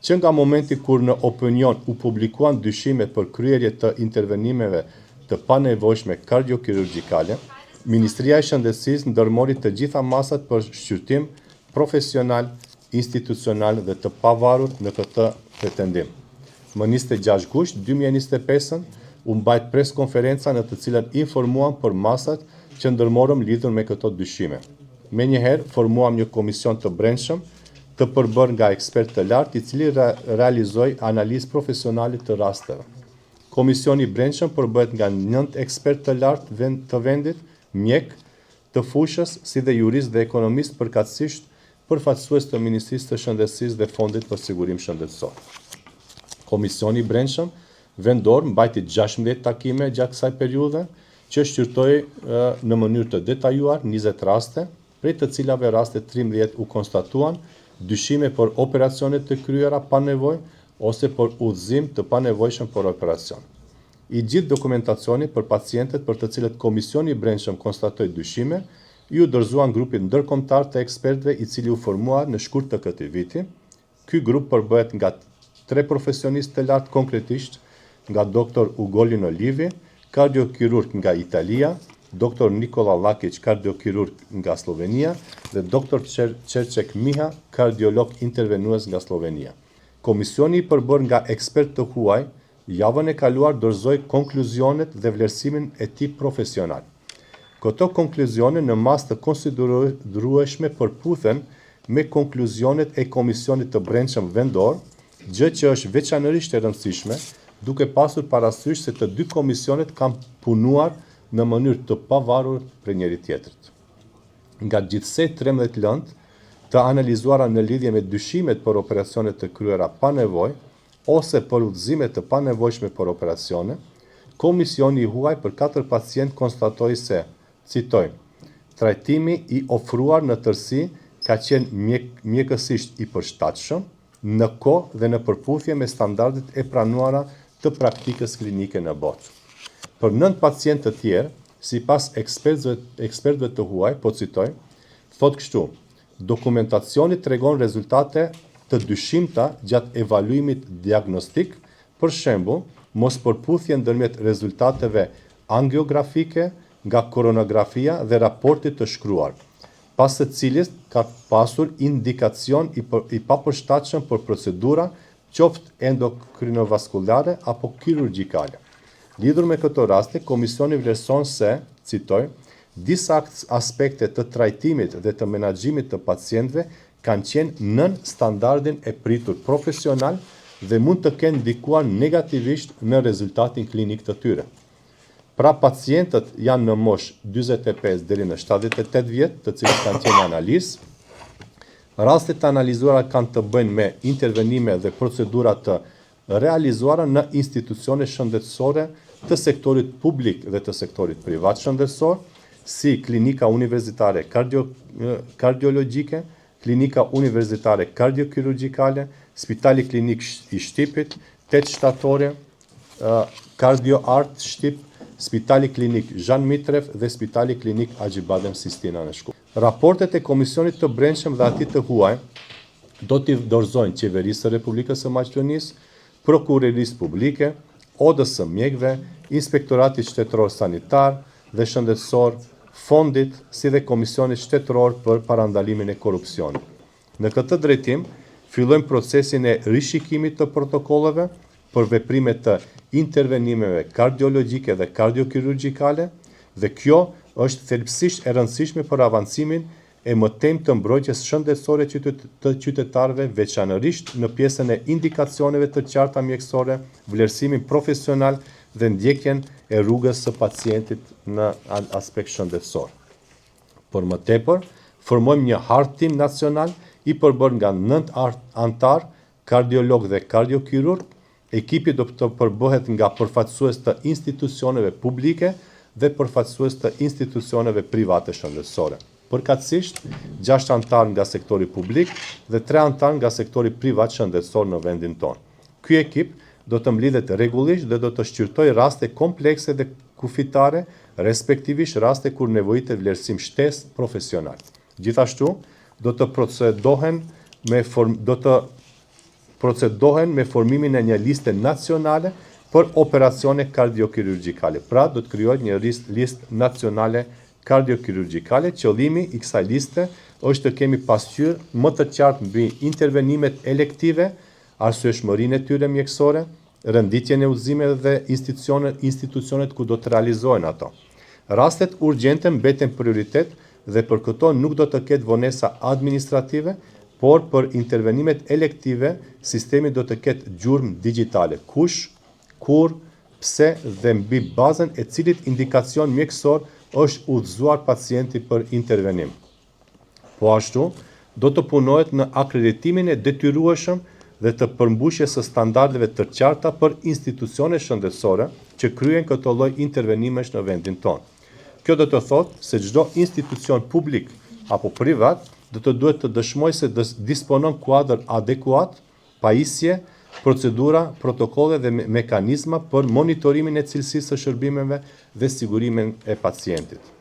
që nga momenti kur në opinion u publikuan dyshimet për kryerje të intervenimeve të panevojshme kardiokirurgjikale, Ministria e Shëndetësisë ndërmori të gjitha masat për shqyrtim profesional, institucional dhe të pavarur në këtë pretendim. Më 26 gusht 2025 u mbajt preskonferenca në të cilën informuam për masat që ndërmorëm lidhur me këto dyshime. Menjëherë formuam një komision të brendshëm të përbërë nga ekspert të lartë i cili realizoi analizë profesionale të rasteve. Komisioni i brendshëm përbëhet nga 9 ekspert të lartë të vendit, mjek, të fushës, si dhe jurist dhe ekonomist përkatësisht përfaqësues të Ministrisë të Shëndetësisë dhe Fondit për Sigurim Shëndetësor. Komisioni i brendshëm vendor mbajti 16 takime gjatë kësaj periudhe, që shqyrtoi në mënyrë të detajuar 20 raste, prej të cilave raste 13 u konstatuan dyshime për operacione të kryera pa nevojë ose për udhëzim të panevojshëm për operacion. I gjithë dokumentacioni për pacientët për të cilët Komisioni i brendshëm konstatoi dyshime, ju dorëzuan grupit ndërkombëtar të ekspertëve i cili u formua në shkurt të këtij viti. Ky grup përbëhet nga 3 profesionistë të lartë konkretisht, nga Dr. Ugolin Olivi, kardiokirurg nga Italia, Dr. Nikola Lakić, kardiokirurg nga Slovenia dhe Dr. Qerçek Miha, kardiolog intervenues nga Slovenia. Komisioni i përbërë nga ekspert të huaj, javën e kaluar dorëzoi konkluzionet dhe vlerësimin e tij profesional. Këto konkluzione në masë të konsiderueshme përputhen me konkluzionet e Komisionit të Brendshëm Vendor, gjë që është veçanërisht e rëndësishme, duke pasur parasysh se të dy komisionet kanë punuar në mënyrë të pavarur prej njëri tjetrit. Nga gjithsej 13 lëndë të analizuara në lidhje me dyshimet për operacione të kryera pa nevojë ose për udhëzime të panevojshme për operacione, Komisioni i huaj për 4 pacient konstatoi se, citoj, trajtimi i ofruar në tërësi ka qenë mjekësisht i përshtatshëm, në kohë dhe në përputhje me standardet e pranuara të praktikës klinike në botë. Për 9 pacient të tjerë, sipas ekspertëve të huaj, po citoj, thot kështu: dokumentacioni tregon rezultate të dyshimta gjatë evaluimit diagnostik, për shembull, mos përputhje ndërmjet rezultateve angiografike nga koronografia dhe raportit të shkruar, pas së cilit ka pasur indikacion i papërshtatshëm për procedura qoftë endokrinovaskulare apo kirurgjikale. Lidhur me këto raste, Komisioni vlerëson se, citoj, disa aspekte të trajtimit dhe të menaxhimit të pacientëve kanë qenë nën standardin e pritur profesional dhe mund të kenë ndikuar negativisht në rezultatin klinik të tyre. Pra pacientët janë në moshë 45 deri në 78 vjet, të cilët kanë qenë analizë. Rastet analizuara kanë të bëjnë me intervenime dhe procedura të realizuara në institucione shëndetësore të sektorit publik dhe të sektorit privat shëndetësor, si Klinika Universitare Kardiologjike, Klinika Universitare Kardiokirurgjikale, Spitali Klinik i Shtipit, 8 shtatore, Kardio Art Shtip, Spitali Klinik Zhan Mitrev dhe Spitali Klinik Axhibadem Sistina në Shkup. Raportet e Komisionit të Brendshëm dhe atij të huaj do t'i dorëzojnë Qeverisë së Republikës së Maqedonisë, Prokurorisë Publike, Odës së Mjekëve, Inspektoratit Shtetëror Sanitar dhe Shëndetësor, Fondit, si dhe Komisionit Shtetëror për Parandalimin e Korrupsionit. Në këtë drejtim, fillojmë procesin e rishikimit të protokolleve për veprimet të intervenimeve kardiologjike dhe kardiokirurgjikale, dhe kjo është thelbësisht e rëndësishme për avancimin e mëtejmë të mbrojtjes shëndetësore të qytetarëve, veçanërisht në pjesën e indikacioneve të qarta mjekësore, vlerësimin profesional dhe ndjekjen e rrugës së pacientit në aspekt shëndetësor. Por më tepër, formojmë një hartim nacional i përbërë nga 9 antar, kardiolog dhe kardiokirurg. Ekipi do të përbëhet nga përfaqësues të institucioneve publike dhe përfaqësues të institucioneve private shëndetësore. Përkatësisht, 6 antar nga sektori publik dhe 3 antar nga sektori privat shëndetësor në vendin tonë. Ky ekip do të mblidhet rregullisht dhe do të shqyrtojë raste komplekse dhe kufitare, respektivisht raste kur nevojitet vlerësim shtesë profesional. Gjithashtu, do të procedohen procedohen me formimin e një liste nacionale për operacione kardiokirurgjikale. Pra, do të krijohet një listë nacionale kardiokirurgjikale. Qëllimi i kësaj liste është të kemi pasqyrë më të qartë mbi intervenimet elektive, arsyeshmërinë e tyre mjekësore, rënditjen e udhëzimeve dhe institucionet ku do të realizohen ato. Rastet urgjente mbeten prioritet dhe për këto nuk do të ketë vonesa administrative, por për intervenimet elektive, sistemi do të ketë gjurmë digjitale. Kush, kur, pse dhe mbi bazën e cilit indikacion mjekësor është udhëzuar pacienti për intervenim. Po ashtu, do të punohet në akreditimin e detyrueshëm dhe të përmbushjes së standardeve të qarta për institucione shëndetësore që kryen këto lloj intervenimesh në vendin tonë. Kjo do të thotë se çdo institucion publik apo privat do të duhet të dëshmojë se disponon kuadër adekuat, pajisje, procedura, protokolle dhe mekanizma për monitorimin e cilësisë së shërbimeve dhe sigurimin e pacientit.